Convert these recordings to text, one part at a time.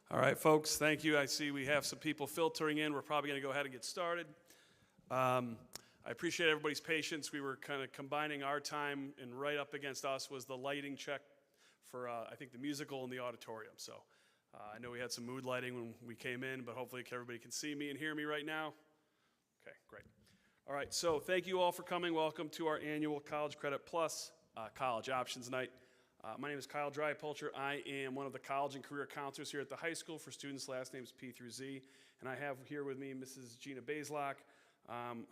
All right, folks, thank you. I see we have some people filtering in. We're probably going to go ahead and get started. I appreciate everybody's patience. We were kind of combining our time, and right up against us was the lighting check for, I think, the musical in the auditorium. So I know we had some mood lighting when we came in, but hopefully everybody can see me and hear me right now. Okay, great. All right, so thank you all for coming. Welcome to our annual College Credit Plus College Options Night. My name is Kyle Drypulcher. I am one of the college and career counselors here at the high school for students' last names P through Z. And I have here with me Mrs. Gina Bazelak,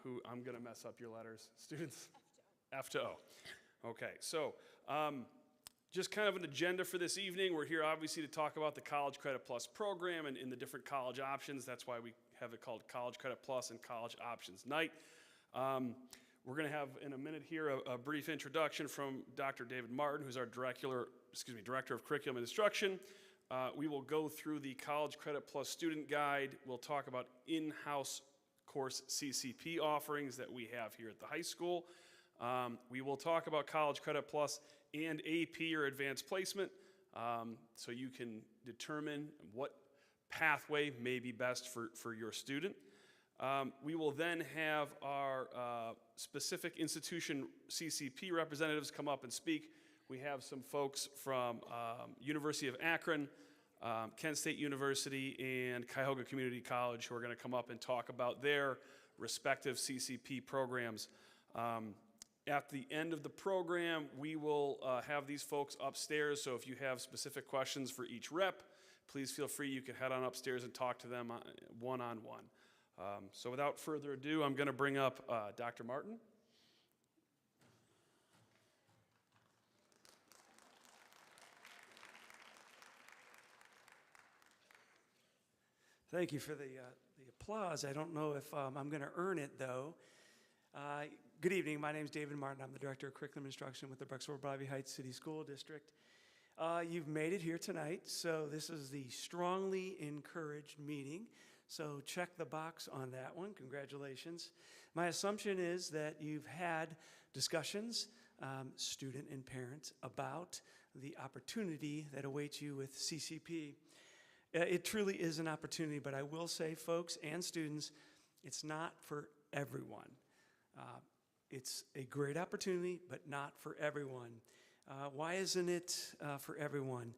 who I'm going to mess up your letters. Students? F to O. Okay, so just kind of an agenda for this evening. We're here obviously to talk about the College Credit Plus program and the different college options. That's why we have it called College Credit Plus and College Options Night. We're going to have, in a minute here, a brief introduction from Dr. David Martin, who's our Director of Curriculum and Instruction. We will go through the College Credit Plus student guide. We'll talk about in-house course CCP offerings that we have here at the high school. We will talk about College Credit Plus and AP or advanced placement, so you can determine what pathway may be best for your student. We will then have our specific institution CCP representatives come up and speak. We have some folks from University of Akron, Kent State University, and Cuyahoga Community College who are going to come up and talk about their respective CCP programs. At the end of the program, we will have these folks upstairs, so if you have specific questions for each rep, please feel free. You can head on upstairs and talk to them one-on-one. So without further ado, I'm going to bring up Dr. Martin. Thank you for the applause. I don't know if I'm going to earn it, though. Good evening. My name is David Martin. I'm the Director of Curriculum Instruction with the Brecksville-Bobby Heights City School District. You've made it here tonight, so this is the strongly encouraged meeting. So check the box on that one. Congratulations. My assumption is that you've had discussions, student and parent, about the opportunity that awaits you with CCP. It truly is an opportunity, but I will say, folks and students, it's not for everyone. It's a great opportunity, but not for everyone. Why isn't it for everyone?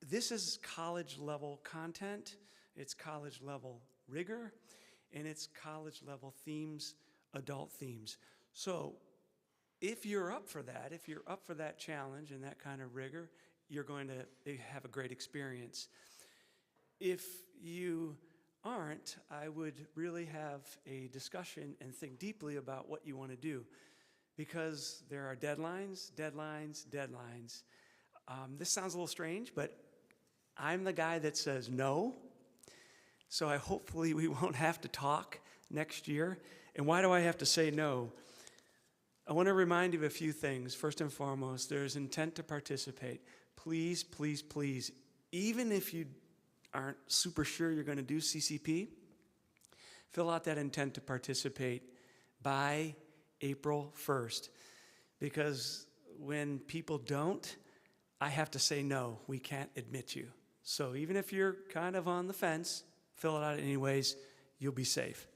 This is college-level content. It's college-level rigor, and it's college-level themes, adult themes. So if you're up for that, if you're up for that challenge and that kind of rigor, you're going to have a great experience. If you aren't, I would really have a discussion and think deeply about what you want to do, because there are deadlines. This sounds a little strange, but I'm the guy that says no. So hopefully we won't have to talk next year. And why do I have to say no? I want to remind you of a few things. First and foremost, there's intent to participate. Please, please, please, even if you aren't super sure you're going to do CCP, fill out that intent to participate by April 1st. Because when people don't, I have to say no, we can't admit you. So even if you're kind of on the fence, fill it out anyways, you'll be safe.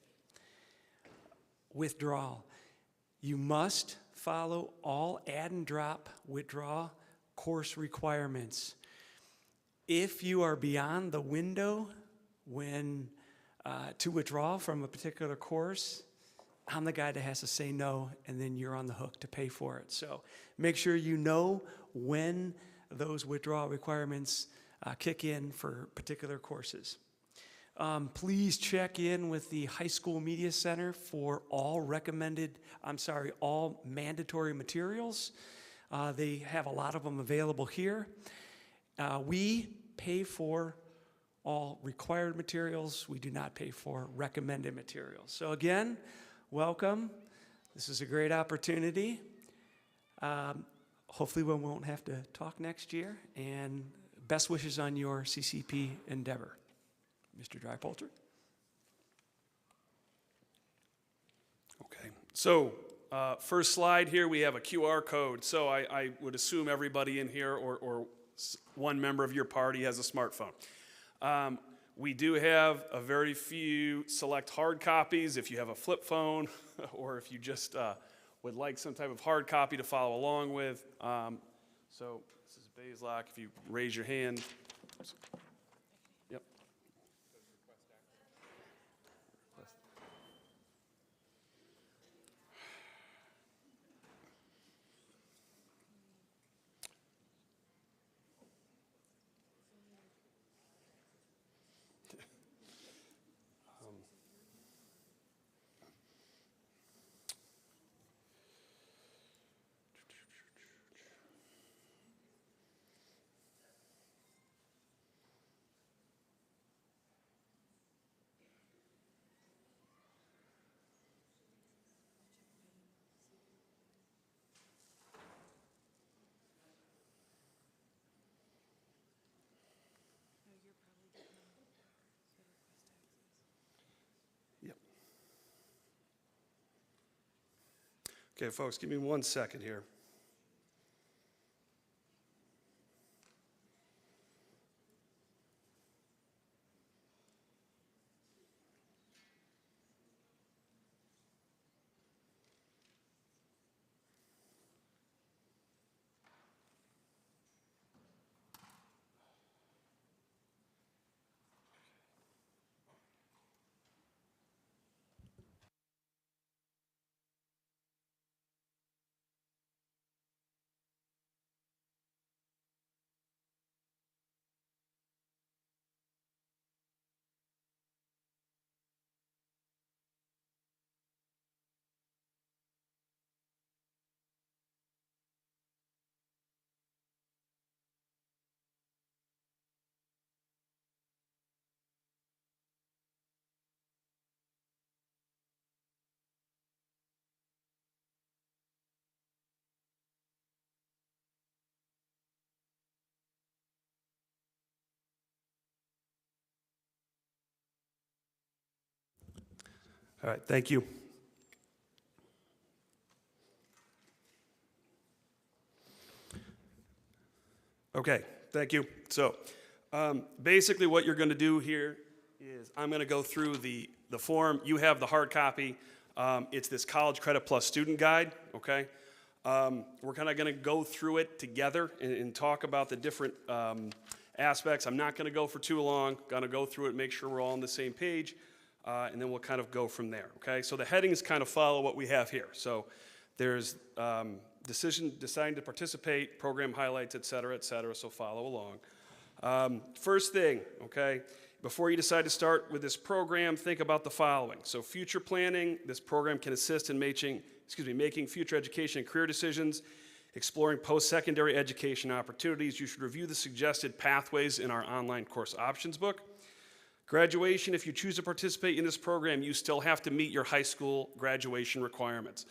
Withdrawal. You must follow all add and drop withdrawal course requirements. If you are beyond the window when to withdraw from a particular course, I'm the guy that has to say no, and then you're on the hook to pay for it. So make sure you know when those withdrawal requirements kick in for particular courses. Please check in with the High School Media Center for all mandatory materials. They have a lot of them available here. We pay for all required materials. We do not pay for recommended materials. So again, welcome. This is a great opportunity. Hopefully we won't have to talk next year, and best wishes on your CCP endeavor. Mr. Drypulcher. Okay, so first slide here, we have a QR code. So I would assume everybody in here or one member of your party has a smartphone. We do have a very few select hard copies if you have a flip phone or if you just would like some type of hard copy to follow along with. So this is Bazelak. If you raise your hand. Yep. Okay, folks, give me 1 second here. All right, thank you. Okay, thank you. So basically what you're going to do here is I'm going to go through the form. You have the hard copy. It's this College Credit Plus student guide, okay? We're kind of going to go through it together and talk about the different aspects. I'm not going to go for too long. Going to go through it, make sure we're all on the same page, and then we'll kind of go from there, okay? So the headings kind of follow what we have here. So there's deciding to participate, program highlights, et cetera, so follow along. First thing, okay, before you decide to start with this program, think about the following. So future planning, this program can assist in making future education and career decisions, exploring post-secondary education opportunities. You should review the suggested pathways in our online course options book. Graduation, if you choose to participate in this program, you still have to meet your high school graduation requirements.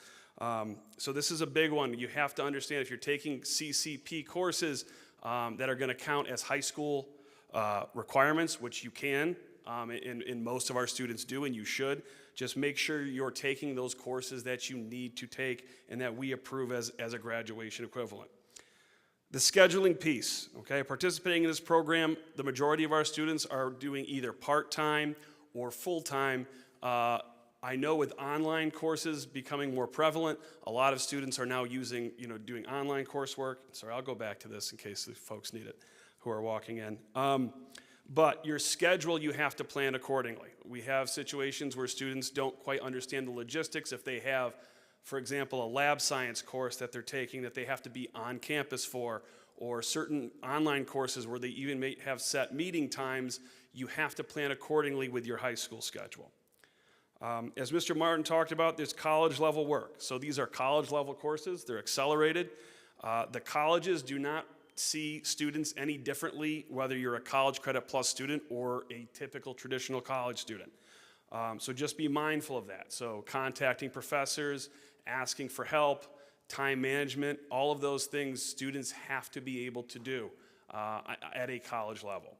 So this is a big one. You have to understand if you're taking CCP courses that are going to count as high school requirements, which you can, and most of our students do, and you should, just make sure you're taking those courses that you need to take and that we approve as a graduation equivalent. The scheduling piece, okay, participating in this program, the majority of our students are doing either part-time or full-time. I know with online courses becoming more prevalent, a lot of students are now using, doing online coursework. Sorry, I'll go back to this in case the folks need it who are walking in. But your schedule, you have to plan accordingly. We have situations where students don't quite understand the logistics. If they have, for example, a lab science course that they're taking that they have to be on campus for, or certain online courses where they even may have set meeting times, you have to plan accordingly with your high school schedule. As Mr. Martin talked about, there's college level work. So these are college level courses. They're accelerated. The colleges do not see students any differently, whether you're a College Credit Plus student or a typical traditional college student. So just be mindful of that. So contacting professors, asking for help, time management, all of those things students have to be able to do at a college level.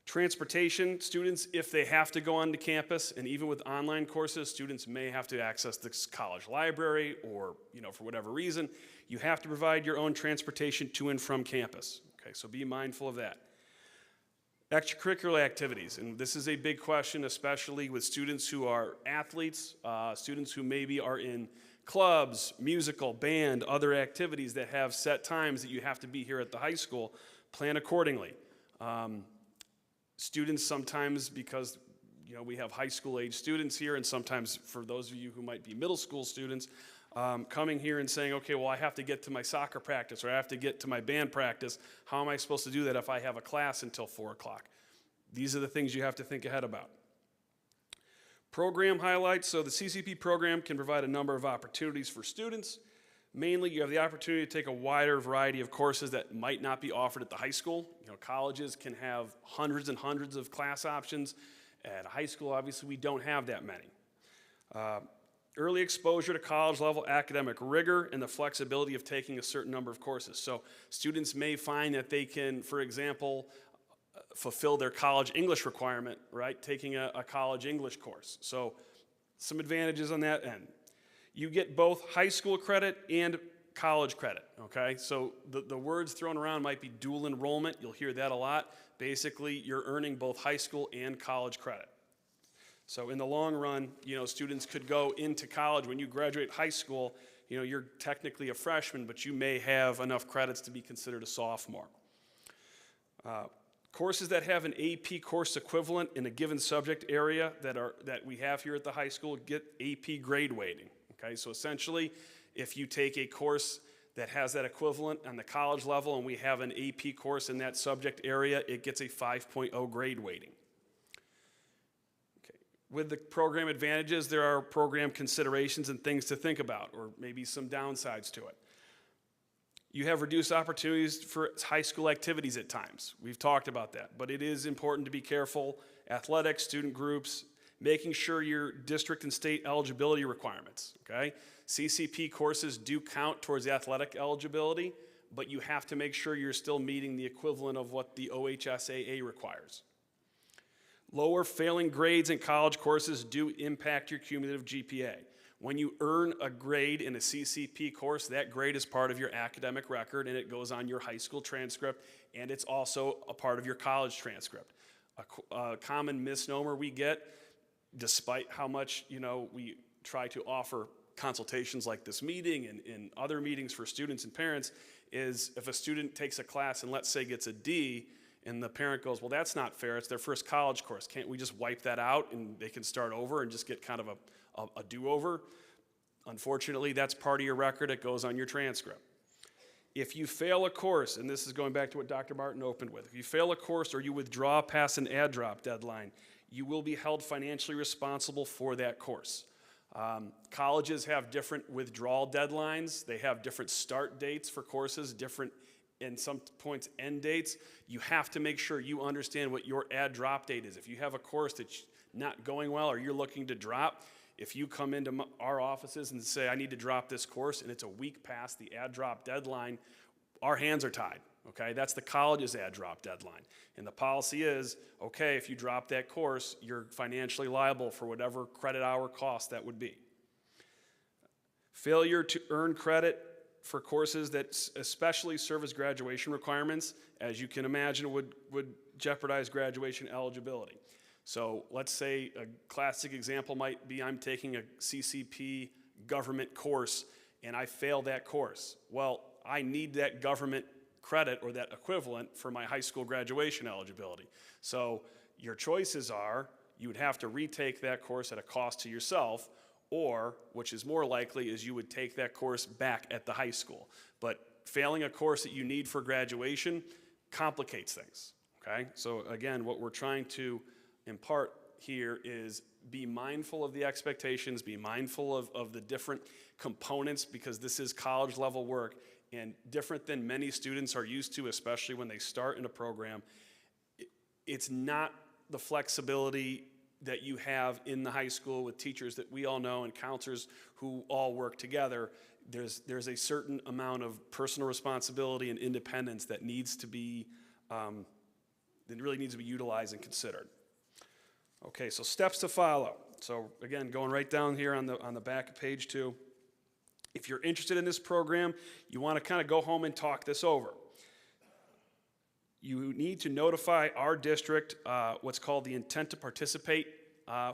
Transportation, students, if they have to go onto campus, and even with online courses, students may have to access the college library or, for whatever reason, you have to provide your own transportation to and from campus. Okay, so be mindful of that. Extracurricular activities, and this is a big question, especially with students who are athletes, students who maybe are in clubs, musical, band, other activities that have set times that you have to be here at the high school. Plan accordingly. Students sometimes, because we have high school age students here, and sometimes for those of you who might be middle school students, coming here and saying, okay, well, I have to get to my soccer practice or I have to get to my band practice. How am I supposed to do that if I have a class until 4 o'clock? These are the things you have to think ahead about. Program highlights. So the CCP program can provide a number of opportunities for students. Mainly, you have the opportunity to take a wider variety of courses that might not be offered at the high school. Colleges can have hundreds and hundreds of class options. At a high school, obviously, we don't have that many. Early exposure to college-level academic rigor and the flexibility of taking a certain number of courses. So students may find that they can, for example, fulfill their college English requirement, right, taking a college English course. So some advantages on that end. You get both high school credit and college credit, okay? So the words thrown around might be dual enrollment. You'll hear that a lot. Basically, you're earning both high school and college credit. So in the long run, students could go into college. When you graduate high school, you're technically a freshman, but you may have enough credits to be considered a sophomore. Courses that have an AP course equivalent in a given subject area that we have here at the high school get AP grade weighting. Okay, so essentially, if you take a course that has that equivalent on the college level and we have an AP course in that subject area, it gets a 5.0 grade weighting. With the program advantages, there are program considerations and things to think about, or maybe some downsides to it. You have reduced opportunities for high school activities at times. We've talked about that, but it is important to be careful. Athletics, student groups, making sure your district and state eligibility requirements, okay? CCP courses do count towards athletic eligibility, but you have to make sure you're still meeting the equivalent of what the OHSAA requires. Lower failing grades in college courses do impact your cumulative GPA. When you earn a grade in a CCP course, that grade is part of your academic record and it goes on your high school transcript, and it's also a part of your college transcript. A common misnomer we get, despite how much we try to offer consultations like this meeting and other meetings for students and parents, is if a student takes a class and let's say gets a D, and the parent goes, well, that's not fair. It's their first college course. Can't we just wipe that out and they can start over and just get kind of a do-over? Unfortunately, that's part of your record. It goes on your transcript. If you fail a course, and this is going back to what Dr. Martin opened with, if you fail a course or you withdraw past an add drop deadline, you will be held financially responsible for that course. Colleges have different withdrawal deadlines. They have different start dates for courses, different and some points end dates. You have to make sure you understand what your add drop date is. If you have a course that's not going well or you're looking to drop, if you come into our offices and say, I need to drop this course, and it's a week past the add drop deadline, our hands are tied, okay? That's the college's add drop deadline. And the policy is, okay, if you drop that course, you're financially liable for whatever credit hour cost that would be. Failure to earn credit for courses that especially serve as graduation requirements, as you can imagine, would jeopardize graduation eligibility. So let's say a classic example might be I'm taking a CCP government course and I fail that course. Well, I need that government credit or that equivalent for my high school graduation eligibility. So your choices are you would have to retake that course at a cost to yourself, or, which is more likely, is you would take that course back at the high school. But failing a course that you need for graduation complicates things, okay? So again, what we're trying to impart here is be mindful of the expectations, be mindful of the different components, because this is college level work, and different than many students are used to, especially when they start in a program. It's not the flexibility that you have in the high school with teachers that we all know and counselors who all work together. There's a certain amount of personal responsibility and independence that needs to be, that really needs to be utilized and considered. Okay, so steps to follow. So again, going right down here on the back of page 2. If you're interested in this program, you want to kind of go home and talk this over. You need to notify our district what's called the intent to participate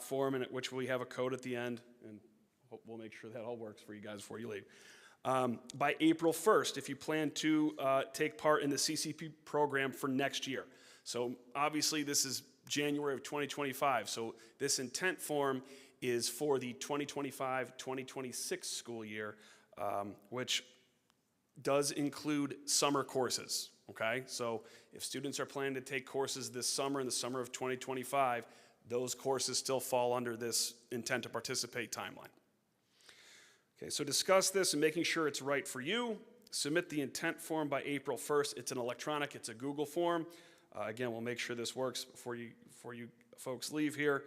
form, in which we have a code at the end, and we'll make sure that all works for you guys before you leave. By April 1st, if you plan to take part in the CCP program for next year. So obviously this is January of 2025, so this intent form is for the 2025-2026 school year, which does include summer courses, okay? So if students are planning to take courses this summer, in the summer of 2025, those courses still fall under this intent to participate timeline. Okay, so discuss this and making sure it's right for you. Submit the intent form by April 1st. It's an electronic, it's a Google form. Again, we'll make sure this works before you folks leave here.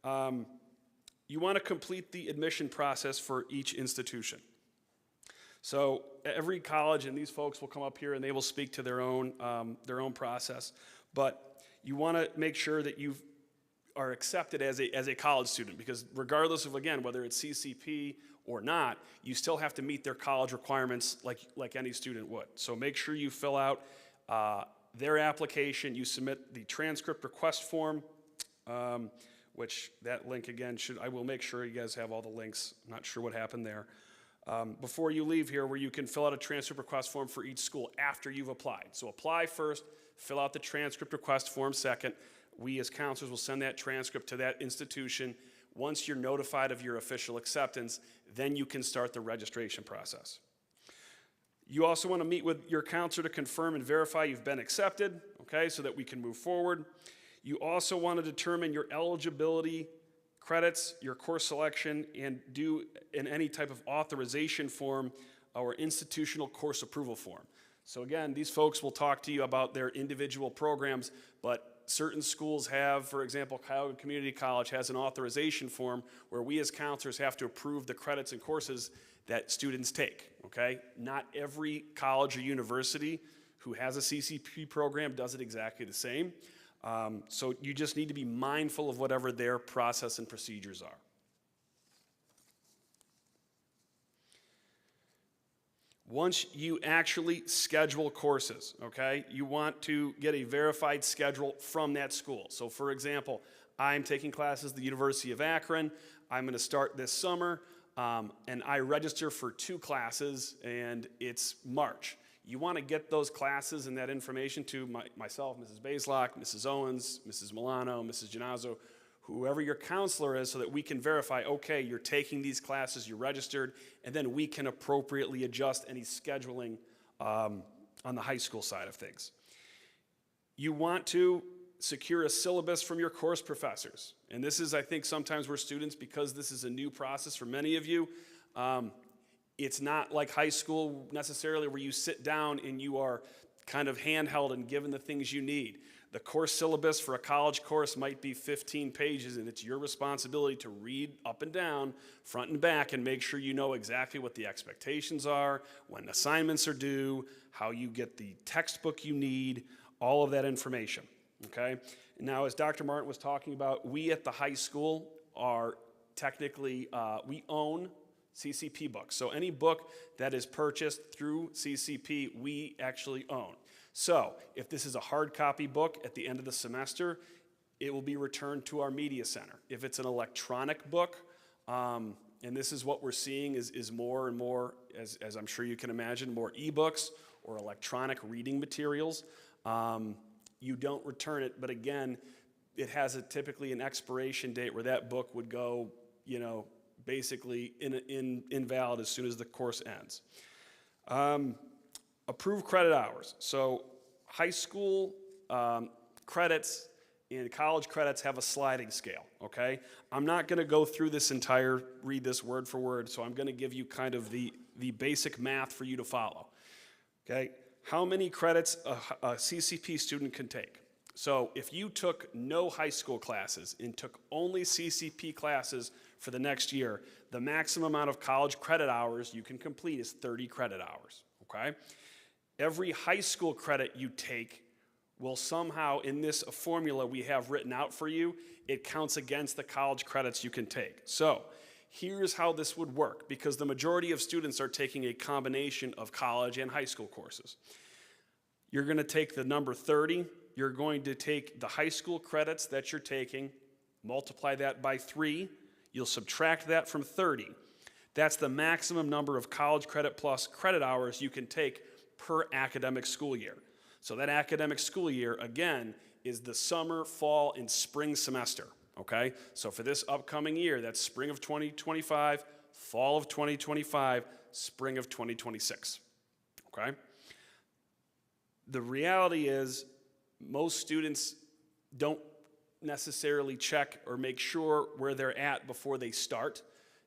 You want to complete the admission process for each institution. So every college, and these folks will come up here and they will speak to their own process, but you want to make sure that you are accepted as a college student, because regardless of, again, whether it's CCP or not, you still have to meet their college requirements like any student would. So make sure you fill out their application, you submit the transcript request form, which that link again I will make sure you guys have all the links. I'm not sure what happened there. Before you leave here, where you can fill out a transcript request form for each school after you've applied. So apply first, fill out the transcript request form second. We as counselors will send that transcript to that institution. Once you're notified of your official acceptance, then you can start the registration process. You also want to meet with your counselor to confirm and verify you've been accepted, okay, so that we can move forward. You also want to determine your eligibility credits, your course selection, and do in any type of authorization form or institutional course approval form. So again, these folks will talk to you about their individual programs, but certain schools have, for example, Cuyahoga Community College has an authorization form where we as counselors have to approve the credits and courses that students take, okay? Not every college or university who has a CCP program does it exactly the same. So you just need to be mindful of whatever their process and procedures are. Once you actually schedule courses, okay, you want to get a verified schedule from that school. So for example, I'm taking classes at the University of Akron. I'm going to start this summer, and I register for 2 classes, and it's March. You want to get those classes and that information to myself, Mrs. Baislock, Mrs. Owens, Mrs. Milano, Mrs. Giannazzo, whoever your counselor is, so that we can verify, okay, you're taking these classes, you're registered, and then we can appropriately adjust any scheduling on the high school side of things. You want to secure a syllabus from your course professors. And this is, I think, sometimes where students, because this is a new process for many of you, it's not like high school necessarily where you sit down and you are kind of handheld and given the things you need. The course syllabus for a college course might be 15 pages, and it's your responsibility to read up and down, front and back, and make sure you know exactly what the expectations are, when assignments are due, how you get the textbook you need, all of that information, okay? Now, as Dr. Martin was talking about, we at the high school are technically, we own CCP books. So any book that is purchased through CCP, we actually own. So if this is a hard copy book at the end of the semester, it will be returned to our media center. If it's an electronic book, and this is what we're seeing is more and more, as I'm sure you can imagine, more ebooks or electronic reading materials, you don't return it. But again, it has typically an expiration date where that book would go, basically invalid as soon as the course ends. Approved credit hours. So high school credits and college credits have a sliding scale, okay? I'm not going to go through this read this word for word, so I'm going to give you kind of the basic math for you to follow, okay? How many credits a CCP student can take? So if you took no high school classes and took only CCP classes for the next year, the maximum amount of college credit hours you can complete is 30 credit hours, okay? Every high school credit you take will somehow, in this formula we have written out for you, it counts against the college credits you can take. So here's how this would work, because the majority of students are taking a combination of college and high school courses. you're going to take the number 30, you're going to take the high school credits that you're taking, multiply that by 3, you'll subtract that from 30. That's the maximum number of college credit plus credit hours you can take per academic school year. So that academic school year, again, is the summer, fall, and spring semester, okay? So for this upcoming year, that's spring of 2025, fall of 2025, spring of 2026, okay? The reality is most students don't necessarily check or make sure where they're at before they start.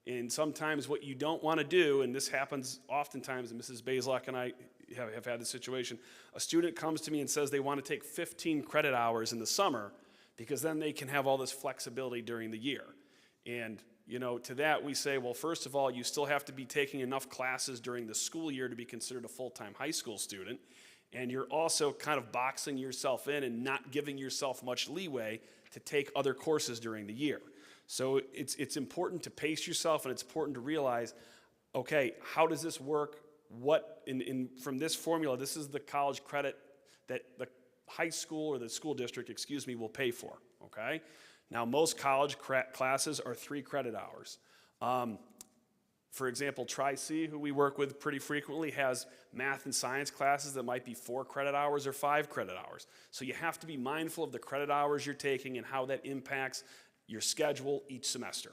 And sometimes what you don't want to do, and this happens oftentimes, and Mrs. Bazelak and I have had this situation, a student comes to me and says they want to take 15 credit hours in the summer because then they can have all this flexibility during the year. And, you know, to that we say, well, first of all, you still have to be taking enough classes during the school year to be considered a full-time high school student. And you're also kind of boxing yourself in and not giving yourself much leeway to take other courses during the year. So it's important to pace yourself, and it's important to realize, okay, how does this work? What, from this formula, this is the college credit that the high school or the school district, excuse me, will pay for, okay? Now, most college classes are 3 credit hours. For example, Tri-C, who we work with pretty frequently, has math and science classes that might be 4 credit hours or 5 credit hours. So you have to be mindful of the credit hours you're taking and how that impacts your schedule each semester.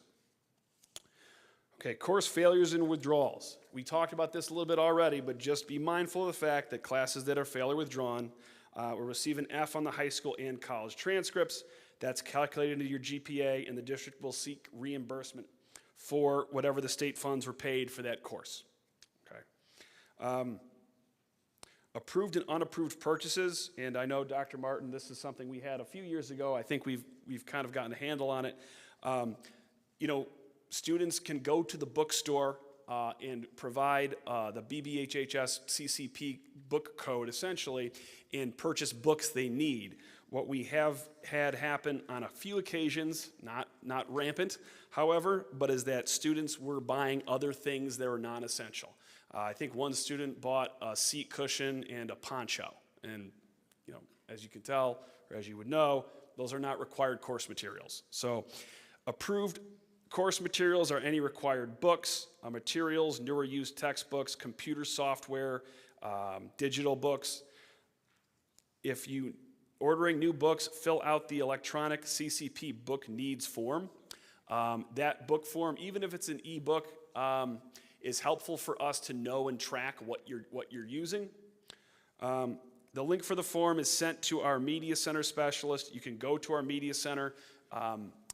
Okay, course failures and withdrawals. We talked about this a little bit already, but just be mindful of the fact that classes that are failed or withdrawn will receive an F on the high school and college transcripts. That's calculated into your GPA, and the district will seek reimbursement for whatever the state funds were paid for that course. Okay. Approved and unapproved purchases, and I know, Dr. Martin, this is something we had a few years ago. I think we've kind of gotten a handle on it. You know, students can go to the bookstore and provide the BBHHS CCP book code, essentially, and purchase books they need. What we have had happen on a few occasions, not rampant, however, but is that students were buying other things that were non-essential. I think one student bought a seat cushion and a poncho. And, you know, as you can tell, or as you would know, those are not required course materials. So approved course materials are any required books, materials, newer used textbooks, computer software, digital books. If you ordering new books, fill out the electronic CCP book needs form. That book form, even if it's an e-book, is helpful for us to know and track what you're using. The link for the form is sent to our media center specialist. You can go to our media center.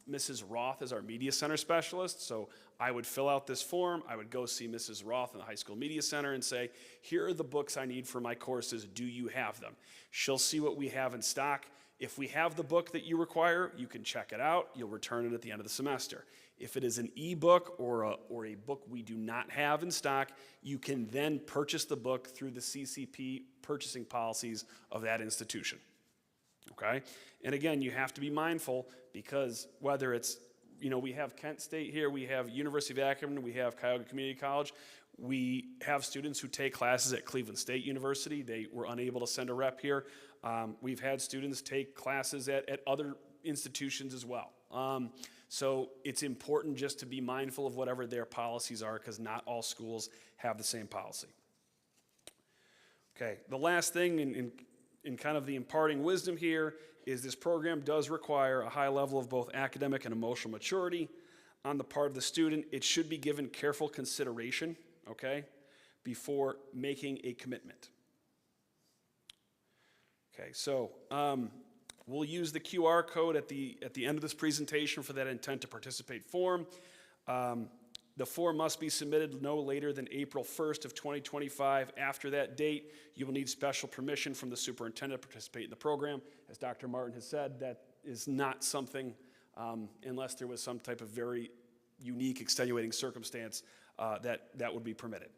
Mrs. Roth is our media center specialist, so I would fill out this form. I would go see Mrs. Roth in the high school media center and say, here are the books I need for my courses. Do you have them? She'll see what we have in stock. If we have the book that you require, you can check it out. You'll return it at the end of the semester. If it is an e-book or a book we do not have in stock, you can then purchase the book through the CCP purchasing policies of that institution. Okay? And again, you have to be mindful because whether it's, you know, we have Kent State here, we have University of Akron, we have Cuyahoga Community College, we have students who take classes at Cleveland State University. They were unable to send a rep here. We've had students take classes at other institutions as well. So it's important just to be mindful of whatever their policies are because not all schools have the same policy. Okay, the last thing in kind of the imparting wisdom here is this program does require a high level of both academic and emotional maturity on the part of the student. It should be given careful consideration, okay, before making a commitment. Okay, so we'll use the QR code at the end of this presentation for that intent to participate form. The form must be submitted no later than April 1st of 2025. After that date, you will need special permission from the superintendent to participate in the program. As Dr. Martin has said, that is not something, unless there was some type of very unique extenuating circumstance, that would be permitted.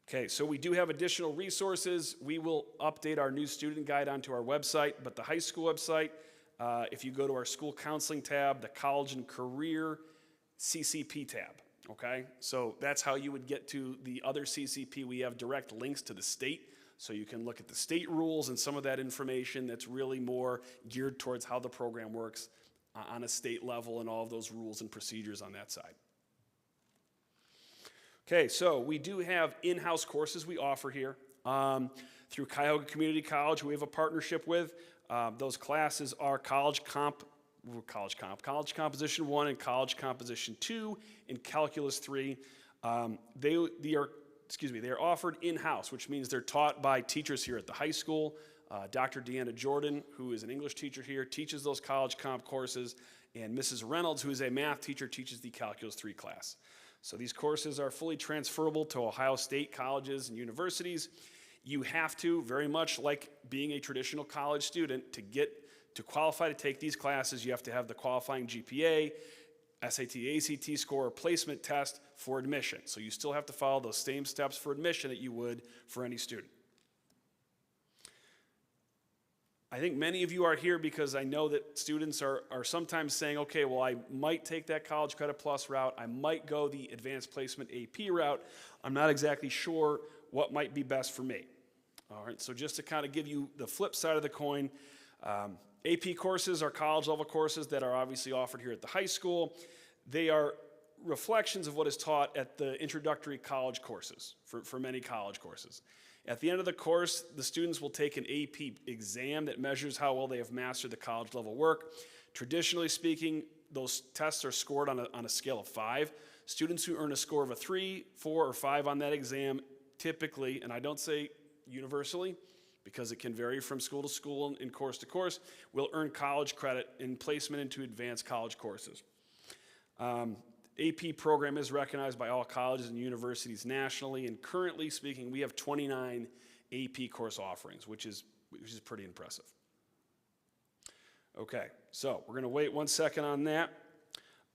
Okay, so we do have additional resources. We will update our new student guide onto our website, but the high school website, if you go to our school counseling tab, the college and career CCP tab, okay? So that's how you would get to the other CCP. We have direct links to the state, So you can look at the state rules and some of that information that's really more geared towards how the program works on a state level and all of those rules and procedures on that side. Okay, so we do have in-house courses we offer here. Through Cuyahoga Community College, we have a partnership with. Those classes are College Composition 1 and College Composition 2 and Calculus 3. They are offered in-house, which means they're taught by teachers here at the high school. Dr. Deanna Jordan, who is an English teacher here, teaches those College Comp courses, and Mrs. Reynolds, who is a math teacher, teaches the Calculus 3 class. So these courses are fully transferable to Ohio State colleges and universities. You have to, very much like being a traditional college student, to qualify to take these classes, you have to have the qualifying GPA, SAT, ACT score, placement test for admission. So you still have to follow those same steps for admission that you would for any student. I think many of you are here because I know that students are sometimes saying, okay, well, I might take that College Credit Plus route. I might go the Advanced Placement AP route. I'm not exactly sure what might be best for me. All right, so just to kind of give you the flip side of the coin, AP courses are college level courses that are obviously offered here at the high school. They are reflections of what is taught at the introductory college courses for many college courses. At the end of the course, the students will take an AP exam that measures how well they have mastered the college level work. Traditionally speaking, those tests are scored on a scale of 5. Students who earn a score of a 3, 4, or 5 on that exam typically, and I don't say universally, because it can vary from school to school and course to course, will earn college credit in placement into advanced college courses. AP program is recognized by all colleges and universities nationally, and currently speaking, we have 29 AP course offerings, which is pretty impressive. Okay, so we're gonna wait 1 second on that.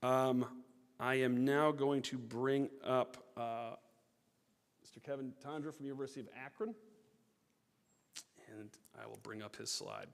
I am now going to bring up Mr. Kevin Tondra from the University of Akron, and I will bring up his slide.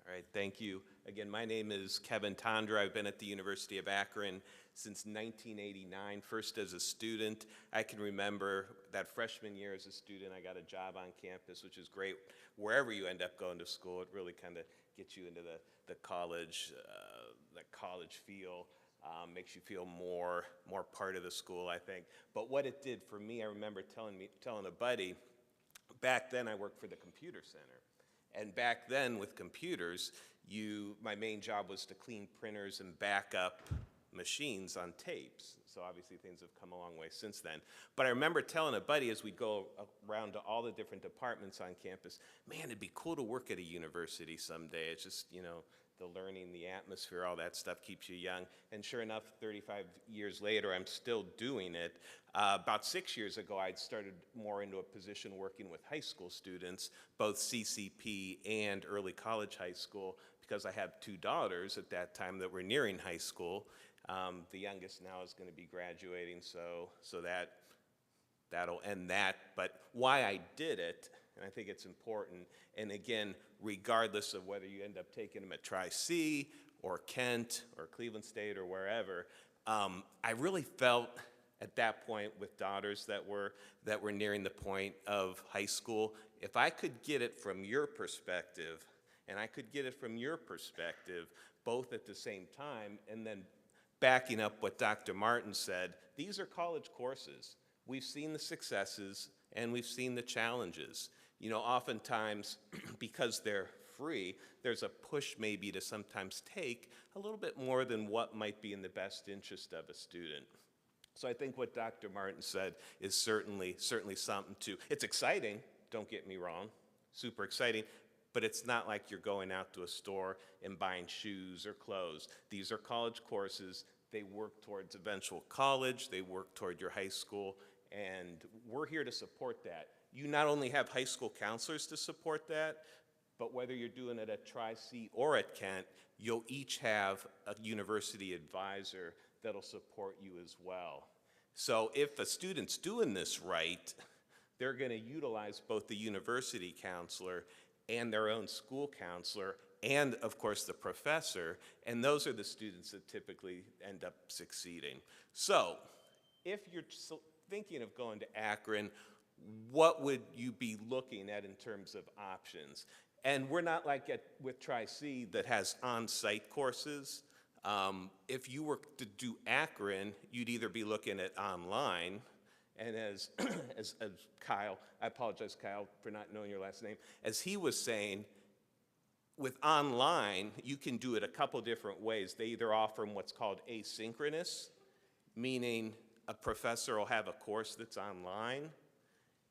All right, thank you. Again, my name is Kevin Tondra. I've been at the University of Akron since 1989, first as a student. I can remember that freshman year as a student, I got a job on campus, which is great. Wherever you end up going to school, it really kind of gets you into the college feel, makes you feel more part of the school, I think. But what it did for me, I remember telling a buddy, back then I worked for the computer center. And back then with computers, my main job was to clean printers and back up machines on tapes. So obviously things have come a long way since then. But I remember telling a buddy as we go around to all the different departments on campus, man, it'd be cool to work at a university someday. It's just, the learning, the atmosphere, all that stuff keeps you young. And sure enough, 35 years later, I'm still doing it. About 6 years ago, I'd started more into a position working with high school students, both CCP and early college high school, because I have 2 daughters at that time that were nearing high school. The youngest now is going to be graduating, so that'll end that. But why I did it, and I think it's important, and again, regardless of whether you end up taking them at Tri-C or Kent or Cleveland State or wherever, I really felt at that point with daughters that were nearing the point of high school, if I could get it from your perspective, and I could get it from your perspective, both at the same time, and then backing up what Dr. Martin said, these are college courses. We've seen the successes and we've seen the challenges. Oftentimes, because they're free, there's a push maybe to sometimes take a little bit more than what might be in the best interest of a student. So I think what Dr. Martin said is certainly something to, it's exciting, don't get me wrong, super exciting, but it's not like you're going out to a store and buying shoes or clothes. These are college courses. They work towards eventual college, they work toward your high school, and we're here to support that. You not only have high school counselors to support that, but whether you're doing it at Tri-C or at Kent, you'll each have a university advisor that'll support you as well. So if a student's doing this right, they're going to utilize both the university counselor and their own school counselor, and of course the professor, and those are the students that typically end up succeeding. So, if you're thinking of going to Akron, what would you be looking at in terms of options? And we're not like with Tri-C that has on-site courses. If you were to do Akron, you'd either be looking at online, and as Kyle, I apologize, Kyle, for not knowing your last name, as he was saying, with online, you can do it a couple different ways. They either offer what's called asynchronous, meaning a professor will have a course that's online,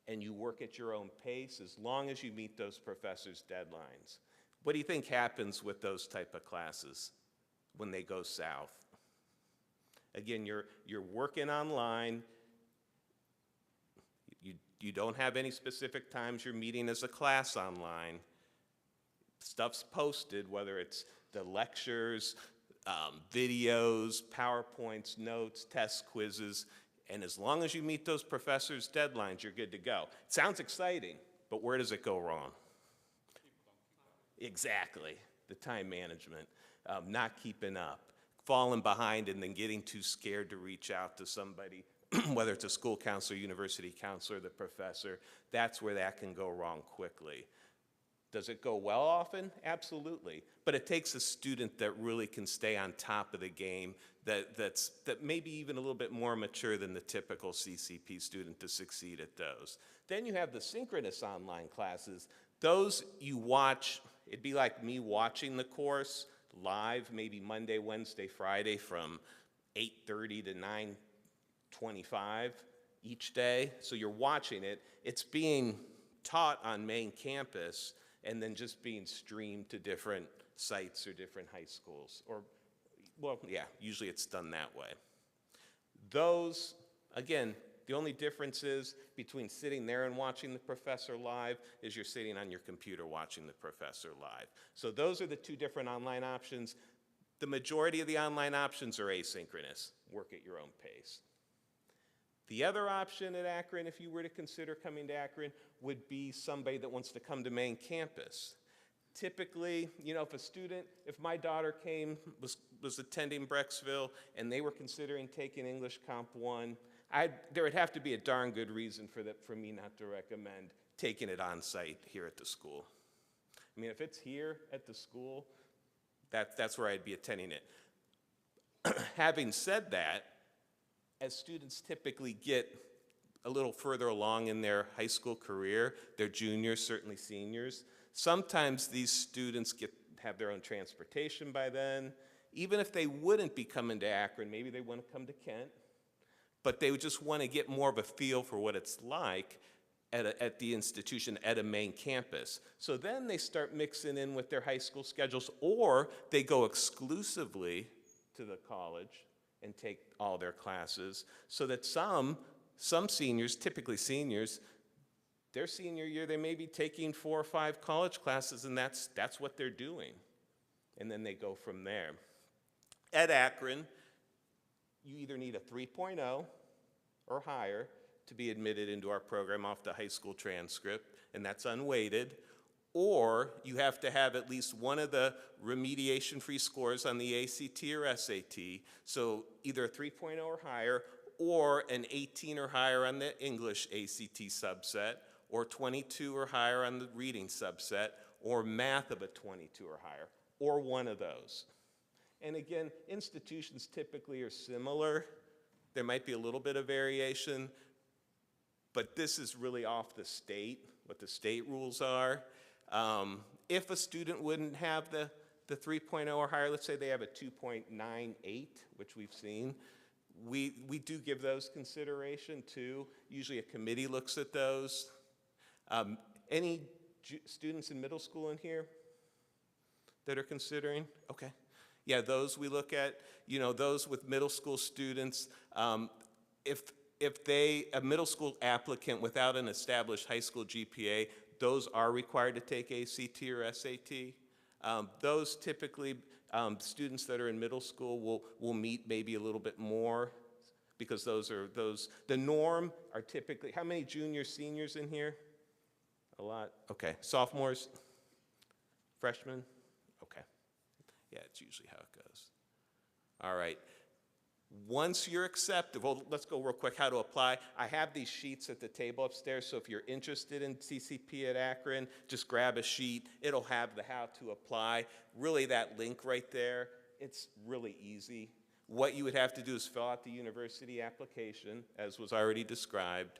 and you work at your own pace as long as you meet those professors' deadlines. What do you think happens with those type of classes when they go south? Again, you're working online. You don't have any specific times you're meeting as a class online. Stuff's posted, whether it's the lectures, videos, PowerPoints, notes, test quizzes, and as long as you meet those professors' deadlines, you're good to go. It sounds exciting, but where does it go wrong? Exactly, the time management, not keeping up, falling behind, and then getting too scared to reach out to somebody, whether it's a school counselor, university counselor, the professor. That's where that can go wrong quickly. Does it go well often? Absolutely. But it takes a student that really can stay on top of the game, that maybe even a little bit more mature than the typical CCP student to succeed at those. Then you have the synchronous online classes. Those you watch, it'd be like me watching the course live, maybe Monday, Wednesday, Friday from 8:30 to 9:25 each day. So you're watching it. It's being taught on main campus and then just being streamed to different sites or different high schools. Or, well, yeah, usually it's done that way. Those, again, the only difference is between sitting there and watching the professor live is you're sitting on your computer watching the professor live. So those are the two different online options. The majority of the online options are asynchronous, work at your own pace. The other option at Akron, if you were to consider coming to Akron, would be somebody that wants to come to main campus. Typically, you know, if my daughter was attending Brecksville and they were considering taking English Comp 1, there would have to be a darn good reason for me not to recommend taking it on site here at the school. I mean, if it's here at the school, that's where I'd be attending it. Having said that, as students typically get a little further along in their high school career, they're juniors, certainly seniors, sometimes these students have their own transportation by then. Even if they wouldn't be coming to Akron, maybe they want to come to Kent, but they would just want to get more of a feel for what it's like at the institution, at a main campus. So then they start mixing in with their high school schedules, or they go exclusively to the college and take all their classes, so that some seniors, typically seniors, their senior year they may be taking 4 or 5 college classes, and that's what they're doing. And then they go from there. At Akron, you either need a 3.0 or higher to be admitted into our program off the high school transcript, and that's unweighted, or you have to have at least one of the remediation-free scores on the ACT or SAT, so either a 3.0 or higher, or an 18 or higher on the English ACT subset, or 22 or higher on the reading subset, or math of a 22 or higher, or one of those. And again, institutions typically are similar. There might be a little bit of variation, but this is really off the state, what the state rules are. If a student wouldn't have the 3.0 or higher, let's say they have a 2.98, which we've seen, we do give those consideration too. Usually a committee looks at those. Any students in middle school in here that are considering? Okay. Yeah, those we look at, you know, those with middle school students, if a middle school applicant without an established high school GPA, those are required to take ACT or SAT. Those typically, students that are in middle school will meet maybe a little bit more, because the norm are typically, how many juniors, seniors in here? A lot, okay. Sophomores? Freshman? Okay. Yeah, it's usually how it goes. All right. Once you're accepted, well, let's go real quick how to apply. I have these sheets at the table upstairs, so if you're interested in CCP at Akron, just grab a sheet. It'll have the how to apply. Really, that link right there, it's really easy. What you would have to do is fill out the university application, as was already described.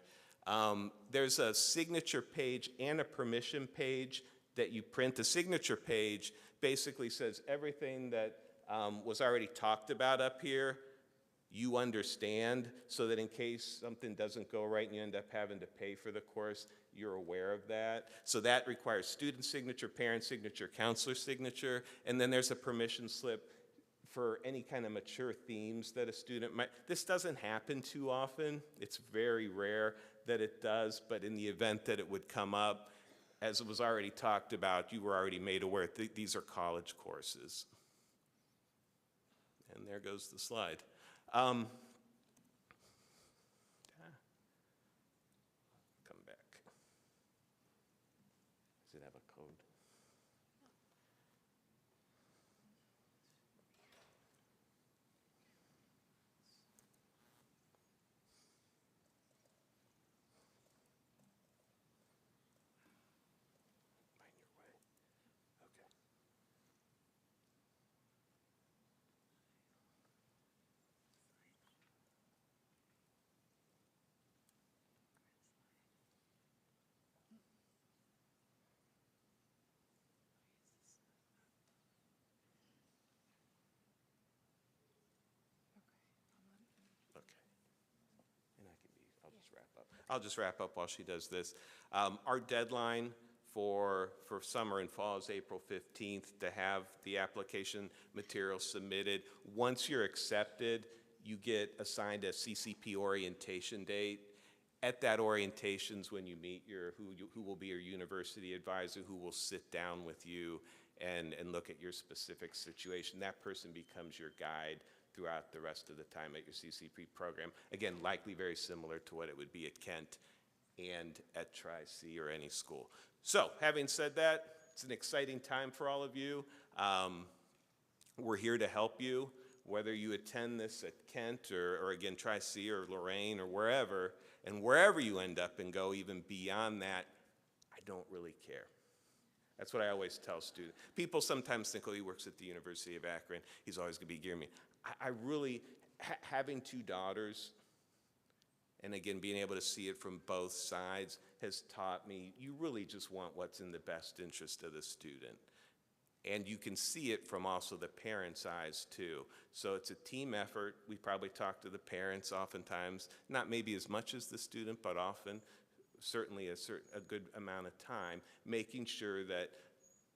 There's a signature page and a permission page that you print. The signature page basically says everything that was already talked about up here, you understand, so that in case something doesn't go right and you end up having to pay for the course, you're aware of that. So that requires student signature, parent signature, counselor signature, and then there's a permission slip for any kind of mature themes that a student might. This doesn't happen too often. It's very rare that it does, but in the event that it would come up, as it was already talked about, you were already made aware these are college courses. And there goes the slide. Come back. Does it have a code? Find your way. Okay. And I'll just wrap up while she does this. Our deadline for summer and fall is April 15th to have the application material submitted. Once you're accepted, you get assigned a CCP orientation date. At that orientation's when you meet who will be your university advisor, who will sit down with you and look at your specific situation. That person becomes your guide throughout the rest of the time at your CCP program. Again, likely very similar to what it would be at Kent and at Tri-C or any school. So, having said that, it's an exciting time for all of you. We're here to help you, whether you attend this at Kent or again, Tri-C or Lorraine or wherever, and wherever you end up and go even beyond that, I don't really care. That's what I always tell students. People sometimes think, oh, he works at the University of Akron, he's always going to be gearing me. I really, having two daughters, and again, being able to see it from both sides has taught me you really just want what's in the best interest of the student. And you can see it from also the parents' eyes too. So it's a team effort. We probably talk to the parents oftentimes, not maybe as much as the student, but often, certainly a good amount of time, making sure that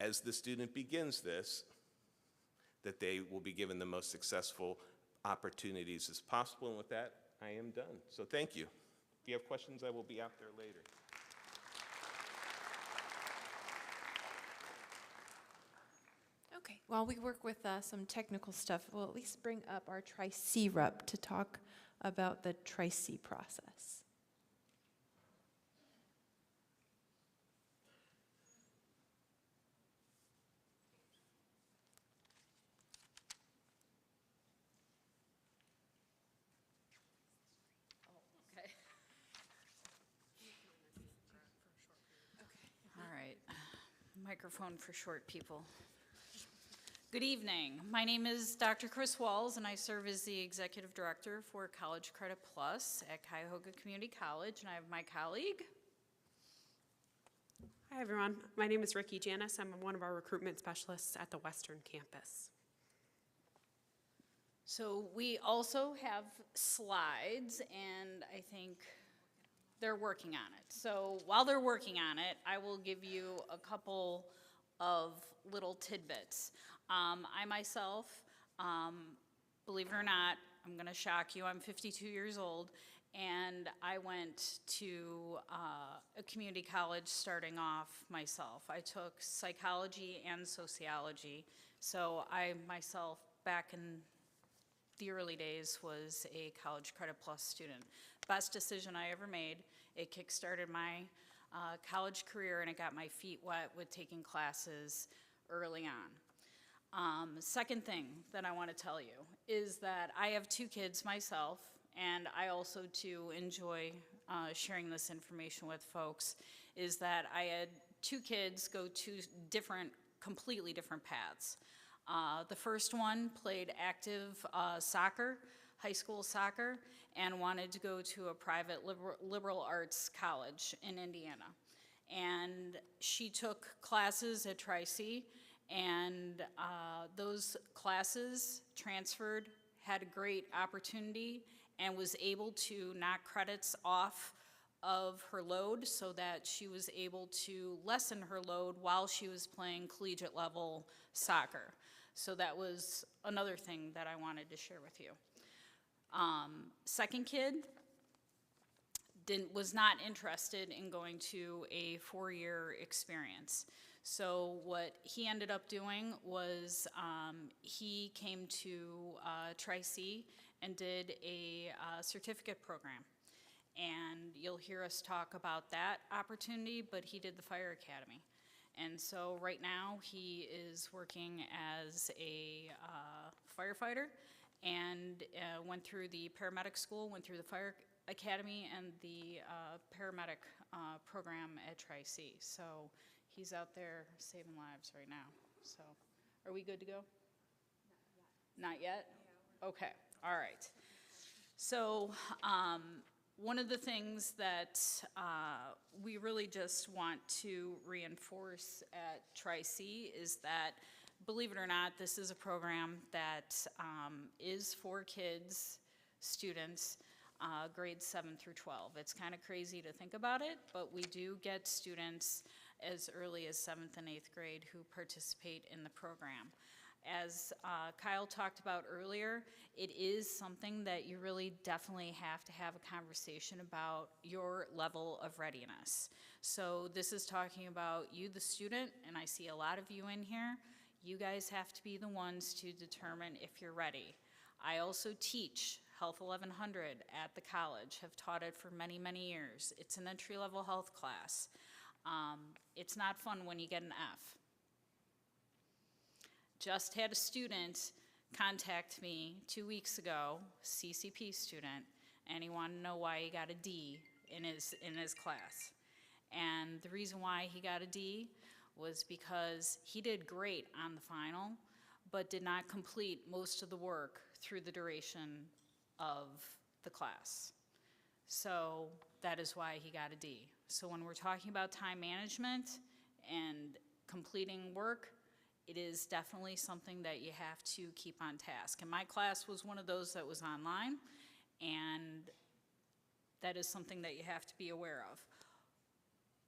as the student begins this, that they will be given the most successful opportunities as possible. And with that, I am done. So thank you. If you have questions, I will be out there later. Okay, while we work with some technical stuff, we'll at least bring up our Tri-C rep to talk about the Tri-C process. Microphone for short people. Good evening. My name is Dr. Chris Walls, and I serve as the Executive Director for College Credit Plus at Cuyahoga Community College, and I have my colleague. Hi, everyone. My name is Ricky Janis. I'm one of our recruitment specialists at the Western Campus. So we also have slides, and I think they're working on it. So while they're working on it, I will give you a couple of little tidbits. I myself, believe it or not, I'm gonna shock you, I'm 52 years old, and I went to a community college starting off myself. I took psychology and sociology. So I myself, back in the early days, was a College Credit Plus student. Best decision I ever made. It kickstarted my college career, and it got my feet wet with taking classes early on. Second thing that I want to tell you is that I have 2 kids myself, and I also too enjoy sharing this information with folks, is that I had 2 kids go 2 completely different paths. The first one played active soccer, high school soccer, and wanted to go to a private liberal arts college in Indiana. And she took classes at Tri-C, and those classes transferred, had a great opportunity, and was able to knock credits off of her load so that she was able to lessen her load while she was playing collegiate level soccer. So that was another thing that I wanted to share with you. Second kid was not interested in going to a 4-year experience. So what he ended up doing was he came to Tri-C and did a certificate program. And you'll hear us talk about that opportunity, but he did the fire academy. And so right now he is working as a firefighter and went through the paramedic school, went through the fire academy and the paramedic program at Tri-C. So he's out there saving lives right now. So are we good to go? Not yet? Okay, all right. So one of the things that we really just want to reinforce at Tri-C is that, believe it or not, this is a program that is for kids, students, grades 7 through 12. It's kind of crazy to think about it, but we do get students as early as 7th and 8th grade who participate in the program. As Kyle talked about earlier, it is something that you really definitely have to have a conversation about your level of readiness. So this is talking about you, the student, and I see a lot of you in here. You guys have to be the ones to determine if you're ready. I also teach Health 1100 at the college, have taught it for many, many years. It's an entry-level health class. It's not fun when you get an F. Just had a student contact me 2 weeks ago, CCP student, and he wanted to know why he got a D in his class. And the reason why he got a D was because he did great on the final, but did not complete most of the work through the duration of the class. So that is why he got a D. So when we're talking about time management and completing work, it is definitely something that you have to keep on task. And my class was one of those that was online, and that is something that you have to be aware of.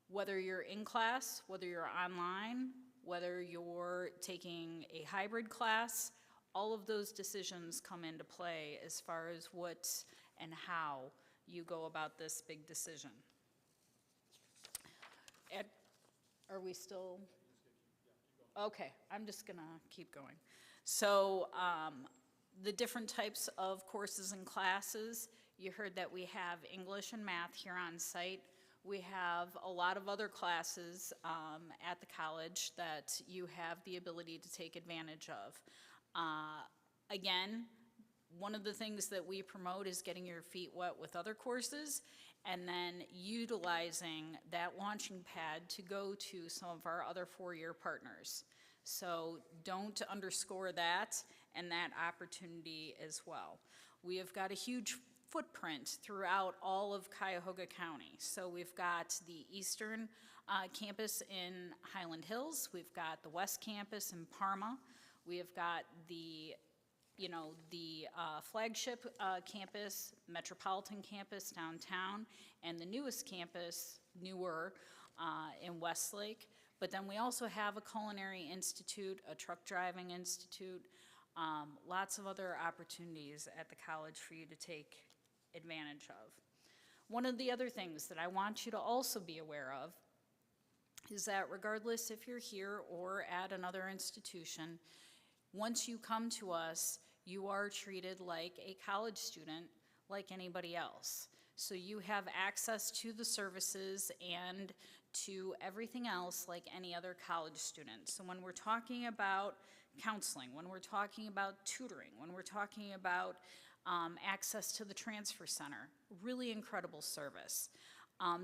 Whether you're in class, whether you're online, whether you're taking a hybrid class, all of those decisions come into play as far as what and how you go about this big decision. Ed, are we still? Okay, I'm just gonna keep going. So the different types of courses and classes, you heard that we have English and math here on site. We have a lot of other classes at the college that you have the ability to take advantage of. Again, one of the things that we promote is getting your feet wet with other courses and then utilizing that launching pad to go to some of our other 4-year partners. So don't underscore that and that opportunity as well. We have got a huge footprint throughout all of Cuyahoga County. So we've got the Eastern campus in Highland Hills. We've got the West campus in Parma. We have got the flagship campus, Metropolitan campus downtown, and the newest campus, newer, in Westlake. But then we also have a culinary institute, a truck driving institute, lots of other opportunities at the college for you to take advantage of. One of the other things that I want you to also be aware of is that regardless if you're here or at another institution, once you come to us, you are treated like a college student, like anybody else. So you have access to the services and to everything else like any other college student. So when we're talking about counseling, when we're talking about tutoring, when we're talking about access to the transfer center, really incredible service.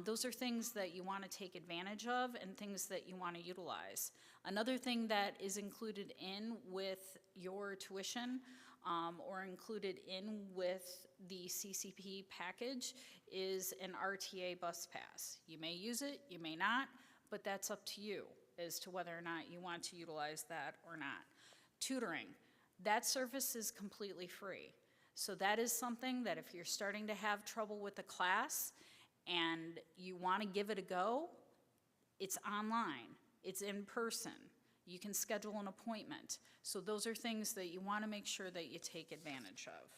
Those are things that you want to take advantage of and things that you want to utilize. Another thing that is included in with your tuition or included in with the CCP package is an RTA bus pass. You may use it, you may not, but that's up to you as to whether or not you want to utilize that or not. Tutoring, that service is completely free. So that is something that if you're starting to have trouble with the class and you want to give it a go, it's online, it's in person. You can schedule an appointment. So those are things that you want to make sure that you take advantage of.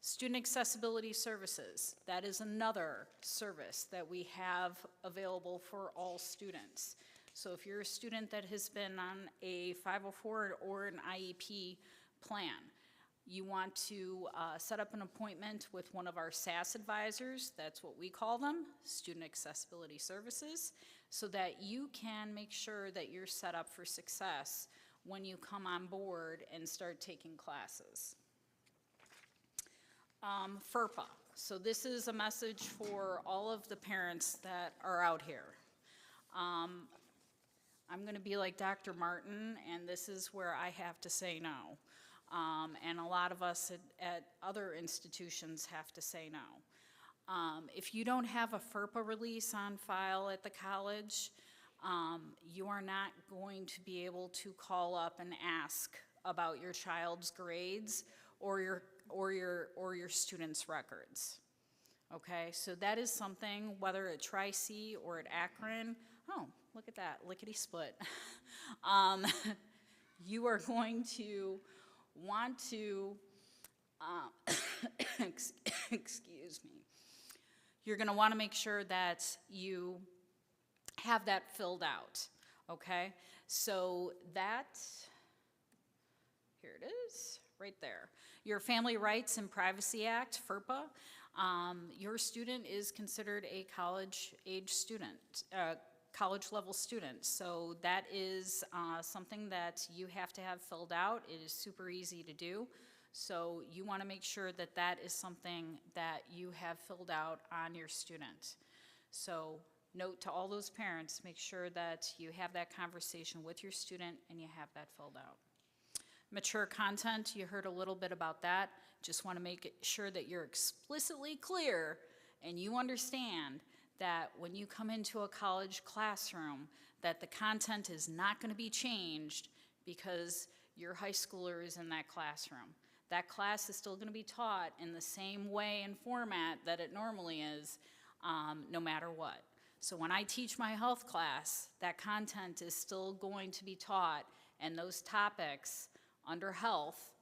Student accessibility services, that is another service that we have available for all students. So if you're a student that has been on a 504 or an IEP plan, you want to set up an appointment with one of our SAS advisors, that's what we call them, Student Accessibility Services, so that you can make sure that you're set up for success when you come on board and start taking classes. FERPA, so this is a message for all of the parents that are out here. I'm going to be like Dr. Martin, and this is where I have to say no. And a lot of us at other institutions have to say no. If you don't have a FERPA release on file at the college, you are not going to be able to call up and ask about your child's grades or your students' records. Okay, so that is something, whether at Tri-C or at Akron, oh, look at that, lickety-split. You are going to want to, excuse me, you're going to want to make sure that you have that filled out, okay? So that, here it is, right there. Your Family Rights and Privacy Act, FERPA, your student is considered a college-age student, college-level student. So that is something that you have to have filled out. It is super easy to do. So you want to make sure that that is something that you have filled out on your student. So note to all those parents, make sure that you have that conversation with your student and you have that filled out. Mature content, you heard a little bit about that. Just want to make sure that you're explicitly clear and you understand that when you come into a college classroom, that the content is not going to be changed because your high schooler is in that classroom. That class is still going to be taught in the same way and format that it normally is, no matter what. So when I teach my health class, that content is still going to be taught, and those topics under health,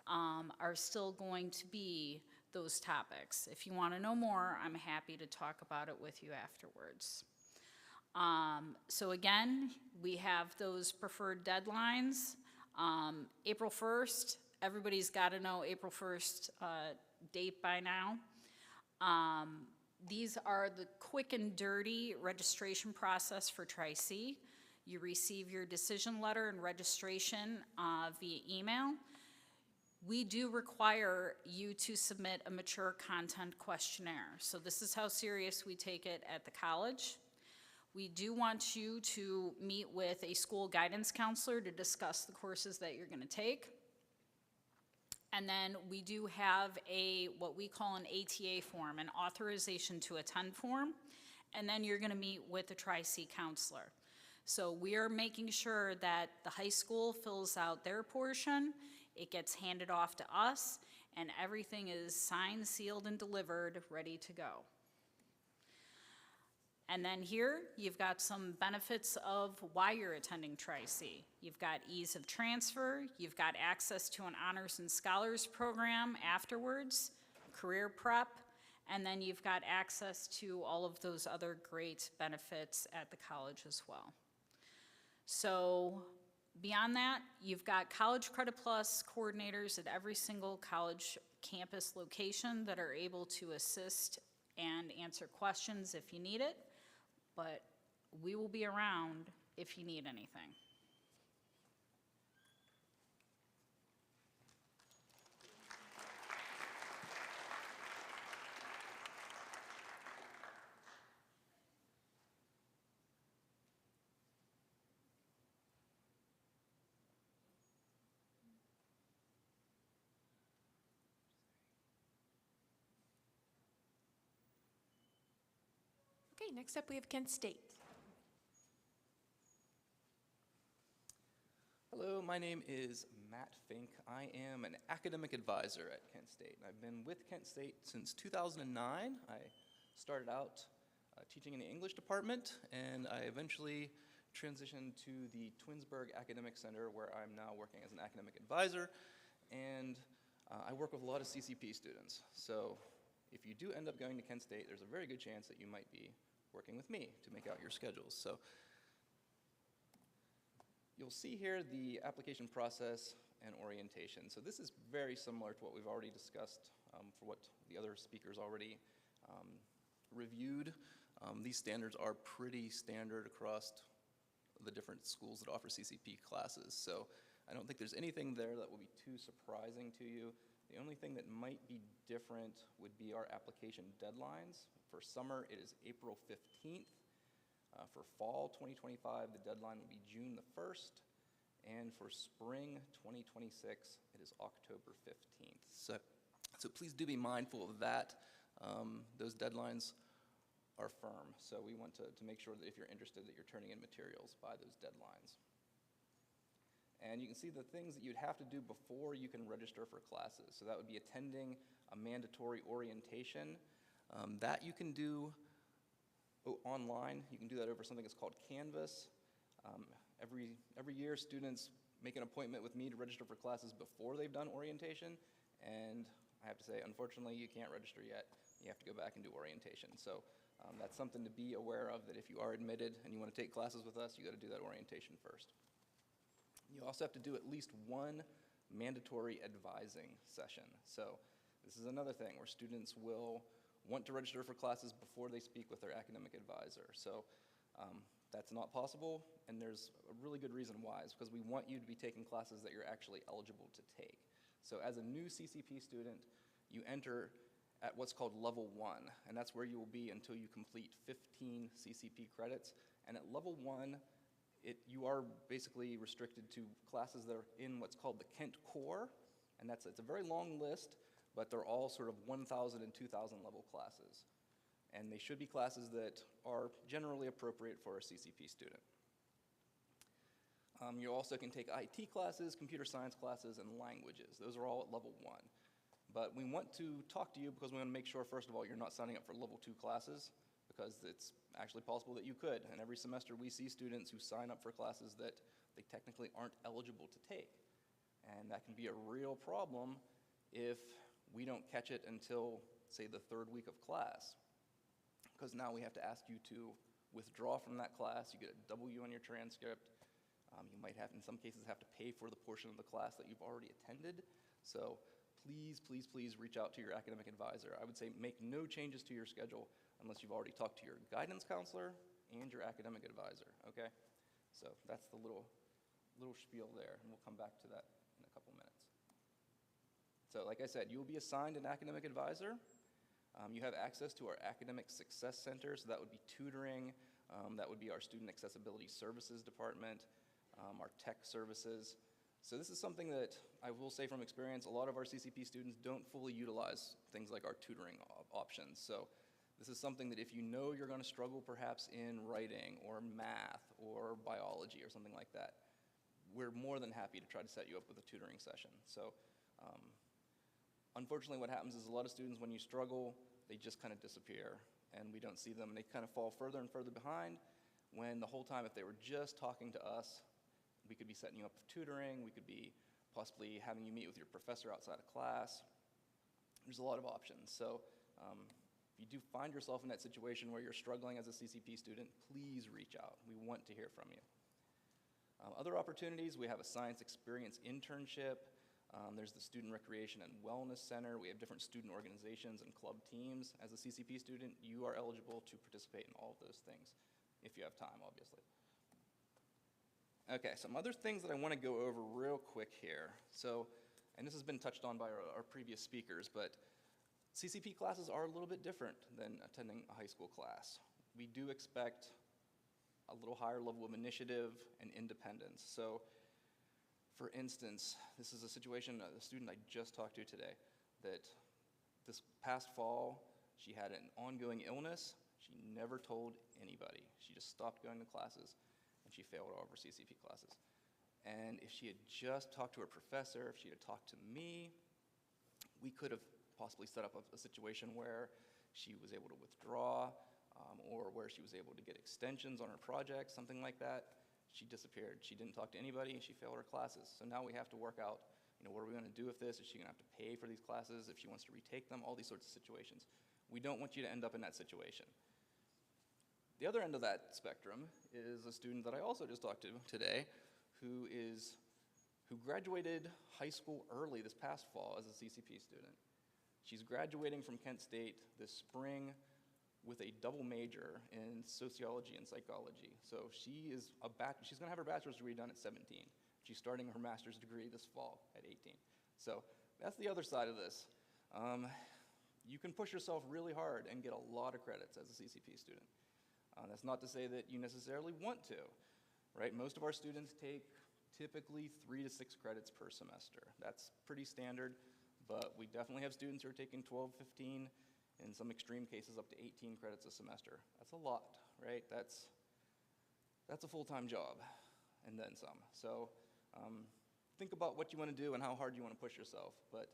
are still going to be those topics. If you want to know more, I'm happy to talk about it with you afterwards. So again, we have those preferred deadlines. April 1st, everybody's got to know April 1st date by now. These are the quick and dirty registration process for Tri-C. You receive your decision letter and registration via email. We do require you to submit a mature content questionnaire. So this is how serious we take it at the college. We do want you to meet with a school guidance counselor to discuss the courses that you're going to take. And then we do have what we call an ATA form, an authorization to attend form. And then you're going to meet with a Tri-C counselor. So we are making sure that the high school fills out their portion, it gets handed off to us, and everything is signed, sealed, and delivered, ready to go. And then here, you've got some benefits of why you're attending Tri-C. You've got ease of transfer, you've got access to an honors and scholars program afterwards, career prep, and then you've got access to all of those other great benefits at the college as well. So beyond that, you've got College Credit Plus coordinators at every single college campus location that are able to assist and answer questions if you need it. but we will be around if you need anything. Okay, next up we have Kent State. Hello, my name is Matt Fink. I am an academic advisor at Kent State. I've been with Kent State since 2009. I started out teaching in the English department, and I eventually transitioned to the Twinsburg Academic Center, where I'm now working as an academic advisor, and I work with a lot of CCP students. So if you do end up going to Kent State, there's a very good chance that you might be working with me to make out your schedules. So you'll see here the application process and orientation. So this is very similar to what we've already discussed for what the other speakers already reviewed. These standards are pretty standard across the different schools that offer CCP classes. So I don't think there's anything there that will be too surprising to you. The only thing that might be different would be our application deadlines. For summer, it is April 15th. For fall 2025, the deadline will be June the 1st. And for spring 2026, it is October 15th. So please do be mindful of that. Those deadlines are firm. So we want to make sure that if you're interested that you're turning in materials by those deadlines. And you can see the things that you'd have to do before you can register for classes. So that would be attending a mandatory orientation. That you can do online. You can do that over something that's called Canvas. Every year, students make an appointment with me to register for classes before they've done orientation. And I have to say, unfortunately, you can't register yet. You have to go back and do orientation. So that's something to be aware of, that if you are admitted and you want to take classes with us, you got to do that orientation first. You also have to do at least one mandatory advising session. So this is another thing where students will want to register for classes before they speak with their academic advisor. So that's not possible, and there's a really good reason why. It's because we want you to be taking classes that you're actually eligible to take. So as a new CCP student, you enter at what's called level 1, and that's where you will be until you complete 15 CCP credits. And at level 1, you are basically restricted to classes that are in what's called the Kent Core, and it's a very long list, but they're all sort of 1,000 and 2,000 level classes. And they should be classes that are generally appropriate for a CCP student. You also can take IT classes, computer science classes, and languages. Those are all at level 1. But we want to talk to you because we want to make sure, first of all, you're not signing up for level 2 classes, because it's actually possible that you could. And every semester we see students who sign up for classes that they technically aren't eligible to take. And that can be a real problem if we don't catch it until, say, the 3rd week of class. Because now we have to ask you to withdraw from that class. You get a W on your transcript. You might have, in some cases, have to pay for the portion of the class that you've already attended. So please, please, please reach out to your academic advisor. I would say make no changes to your schedule unless you've already talked to your guidance counselor and your academic advisor, okay? So that's the little spiel there, and we'll come back to that in a couple minutes. So like I said, you will be assigned an academic advisor. You have access to our Academic Success Center, so that would be tutoring, that would be our Student Accessibility Services Department, our tech services. So this is something that I will say from experience, a lot of our CCP students don't fully utilize things like our tutoring options. So this is something that if you know you're going to struggle perhaps in writing or math or biology or something like that, we're more than happy to try to set you up with a tutoring session. So unfortunately what happens is a lot of students, when you struggle, they just kind of disappear and we don't see them, and they kind of fall further and further behind, when the whole time if they were just talking to us, we could be setting you up for tutoring, we could be possibly having you meet with your professor outside of class. There's a lot of options. So if you do find yourself in that situation where you're struggling as a CCP student, please reach out. We want to hear from you. Other opportunities, we have a science experience internship. There's the Student Recreation and Wellness Center. We have different student organizations and club teams. As a CCP student, you are eligible to participate in all of those things. if you have time, obviously. Okay, some other things that I want to go over real quick here. So, and this has been touched on by our previous speakers, but CCP classes are a little bit different than attending a high school class. We do expect a little higher level of initiative and independence. So, for instance, this is a situation, a student I just talked to today, that this past fall, she had an ongoing illness. She never told anybody. She just stopped going to classes, and she failed all of her CCP classes. And if she had just talked to her professor, if she had talked to me, we could have possibly set up a situation where she was able to withdraw, or where she was able to get extensions on her project, something like that. She disappeared. She didn't talk to anybody, and she failed her classes. So now we have to work out, what are we going to do with this? Is she going to have to pay for these classes if she wants to retake them? All these sorts of situations. We don't want you to end up in that situation. The other end of that spectrum is a student that I also just talked to today who graduated high school early this past fall as a CCP student. She's graduating from Kent State this spring with a double major in sociology and psychology. So she's going to have her bachelor's degree done at 17. She's starting her master's degree this fall at 18. So that's the other side of this. You can push yourself really hard and get a lot of credits as a CCP student. That's not to say that you necessarily want to, right? Most of our students take typically 3 to 6 credits per semester. That's pretty standard, but we definitely have students who are taking 12, 15, in some extreme cases up to 18 credits a semester. That's a lot, right? That's a full-time job, and then some. So think about what you want to do and how hard you want to push yourself, but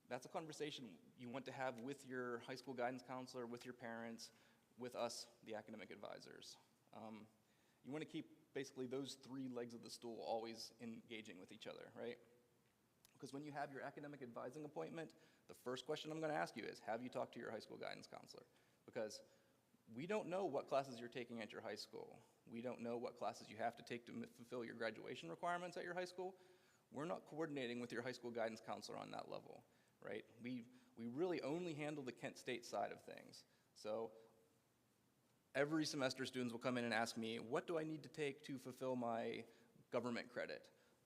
that's a conversation you want to have with your high school guidance counselor, with your parents, with us, the academic advisors. You want to keep basically those 3 legs of the stool always engaging with each other, right? Because when you have your academic advising appointment, the first question I'm going to ask you is, have you talked to your high school guidance counselor? Because we don't know what classes you're taking at your high school. We don't know what classes you have to take to fulfill your graduation requirements at your high school. We're not coordinating with your high school guidance counselor on that level, right? We really only handle the Kent State side of things. So every semester, students will come in and ask me, what do I need to take to fulfill my government credit?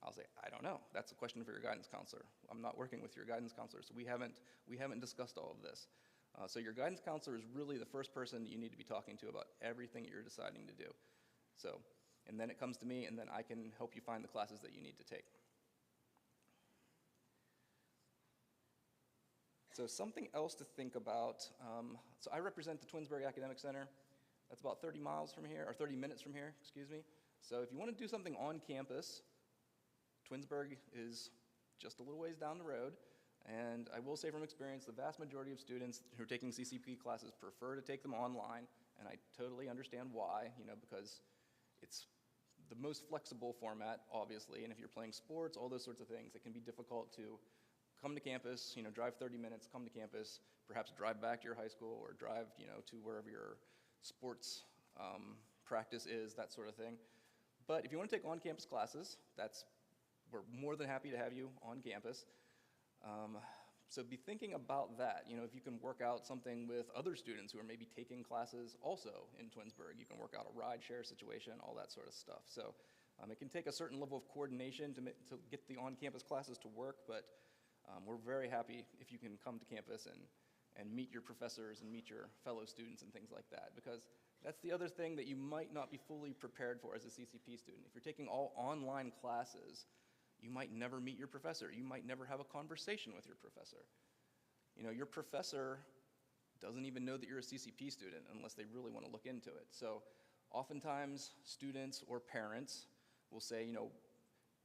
I'll say, I don't know. That's a question for your guidance counselor. I'm not working with your guidance counselor, so we haven't discussed all of this. So your guidance counselor is really the first person you need to be talking to about everything you're deciding to do. So, and then it comes to me, and then I can help you find the classes that you need to take. So something else to think about. So I represent the Twinsburg Academic Center. That's about 30 miles from here, or 30 minutes from here, excuse me. So if you want to do something on campus, Twinsburg is just a little ways down the road. And I will say from experience, the vast majority of students who are taking CCP classes prefer to take them online, and I totally understand why, because it's the most flexible format, obviously, and if you're playing sports, all those sorts of things, it can be difficult to come to campus, drive 30 minutes, come to campus, perhaps drive back to your high school, or drive, to wherever your sports practice is, that sort of thing. But if you want to take on-campus classes, we're more than happy to have you on campus. So be thinking about that. If you can work out something with other students who are maybe taking classes also in Twinsburg, you can work out a ride share situation, all that sort of stuff. So it can take a certain level of coordination to get the on-campus classes to work, but we're very happy if you can come to campus and meet your professors and meet your fellow students and things like that, because that's the other thing that you might not be fully prepared for as a CCP student. If you're taking all online classes, you might never meet your professor. You might never have a conversation with your professor. Your professor doesn't even know that you're a CCP student unless they really want to look into it. So oftentimes, students or parents will say,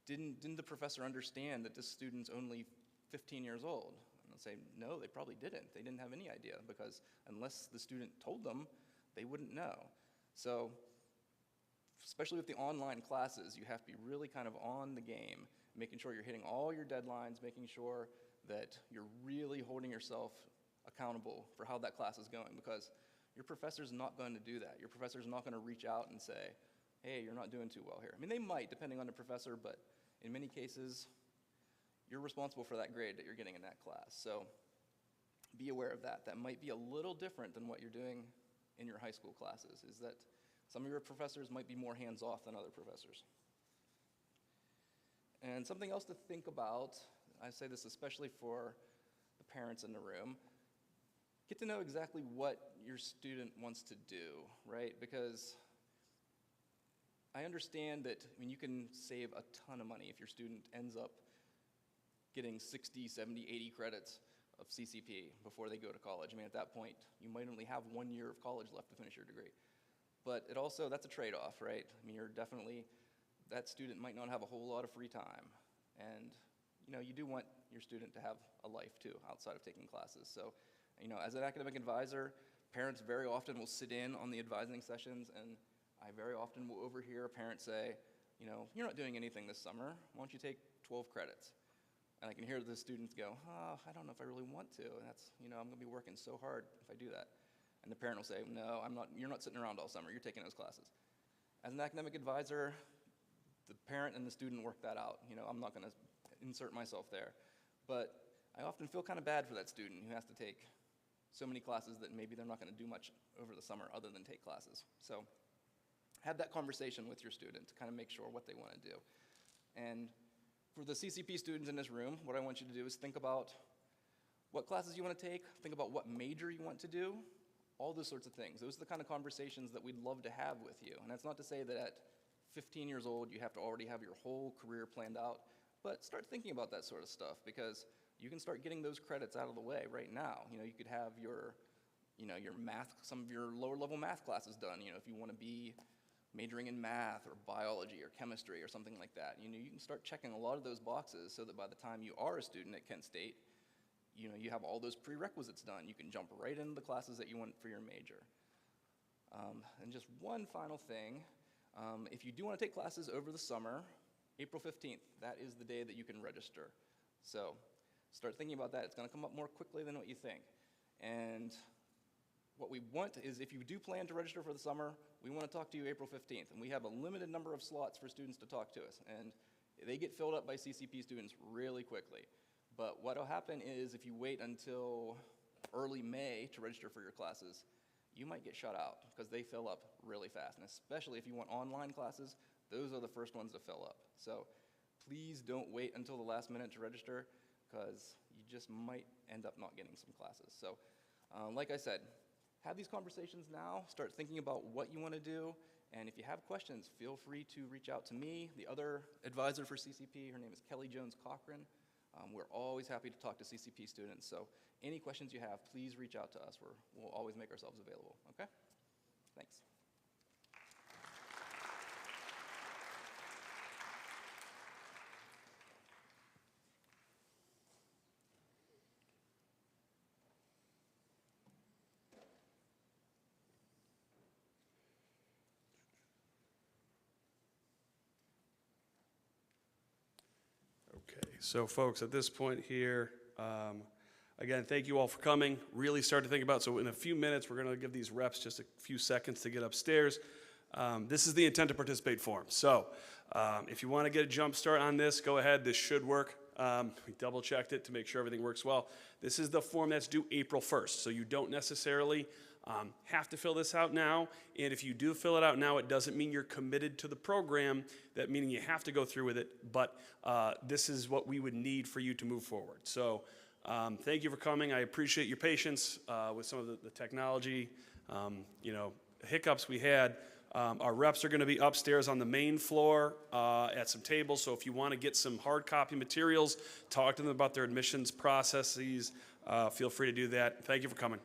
didn't the professor understand that this student's only 15 years old? And I'll say, no, they probably didn't. They didn't have any idea, because unless the student told them, they wouldn't know. So especially with the online classes, you have to be really kind of on the game, making sure you're hitting all your deadlines, making sure that you're really holding yourself accountable for how that class is going, because your professor's not going to do that. Your professor's not going to reach out and say, hey, you're not doing too well here. I mean, they might, depending on the professor, but in many cases, you're responsible for that grade that you're getting in that class. So be aware of that. That might be a little different than what you're doing in your high school classes, is that Some of your professors might be more hands-off than other professors. And something else to think about, I say this especially for the parents in the room, get to know exactly what your student wants to do, right? Because I understand that, I mean, you can save a ton of money if your student ends up getting 60, 70, 80 credits of CCP before they go to college. I mean, at that point, you might only have 1 year of college left to finish your degree. But it also, that's a trade-off, right? I mean, you're definitely, that student might not have a whole lot of free time. And, you know, you do want your student to have a life too, outside of taking classes. So, you know, as an academic advisor, parents very often will sit in on the advising sessions, and I very often will overhear a parent say, you know, you're not doing anything this summer, why don't you take 12 credits? And I can hear the students go, oh, I don't know if I really want to, and that's, you know, I'm gonna be working so hard if I do that. And the parent will say, no, you're not sitting around all summer, you're taking those classes. As an academic advisor, the parent and the student work that out. You know, I'm not gonna insert myself there. But I often feel kind of bad for that student who has to take so many classes that maybe they're not gonna do much over the summer other than take classes. So have that conversation with your student to kind of make sure what they wanna do. And for the CCP students in this room, what I want you to do is think about what classes you want to take, think about what major you want to do, all those sorts of things. Those are the kind of conversations that we'd love to have with you. And that's not to say that at 15 years old you have to already have your whole career planned out, but start thinking about that sort of stuff, because you can start getting those credits out of the way right now. You know, you could have your, you know, your math, some of your lower level math classes done, you know, if you want to be majoring in math or biology or chemistry or something like that. You know, you can start checking a lot of those boxes so that by the time you are a student at Kent State, you know, you have all those prerequisites done. You can jump right into the classes that you want for your major. And just one final thing, if you do want to take classes over the summer, April 15th, that is the day that you can register. So start thinking about that. It's going to come up more quickly than what you think. And what we want is, if you do plan to register for the summer, we want to talk to you April 15th. And we have a limited number of slots for students to talk to us. And they get filled up by CCP students really quickly. But what will happen is, if you wait until early May to register for your classes, you might get shut out because they fill up really fast. And especially if you want online classes, those are the first ones to fill up. So please don't wait until the last minute to register, because you just might end up not getting some classes. So like I said, have these conversations now, start thinking about what you want to do, and if you have questions, feel free to reach out to me, the other advisor for CCP. Her name is Kelly Jones Cochran. We're always happy to talk to CCP students, so any questions you have, please reach out to us. We'll always make ourselves available, okay? Thanks. Okay, so folks, at this point here, again, thank you all for coming. Really start to think about, so in a few minutes, we're going to give these reps just a few seconds to get upstairs. This is the intent to participate form. So if you want to get a jump start on this, go ahead. This should work. We double checked it to make sure everything works well. This is the form that's due April 1st, so you don't necessarily have to fill this out now. And if you do fill it out now, it doesn't mean you're committed to the program, that meaning you have to go through with it, but this is what we would need for you to move forward. So thank you for coming. I appreciate your patience with some of the technology, hiccups we had. Our reps are going to be upstairs on the main floor at some tables, so if you want to get some hard copy materials, talk to them about their admissions processes, feel free to do that. Thank you for coming.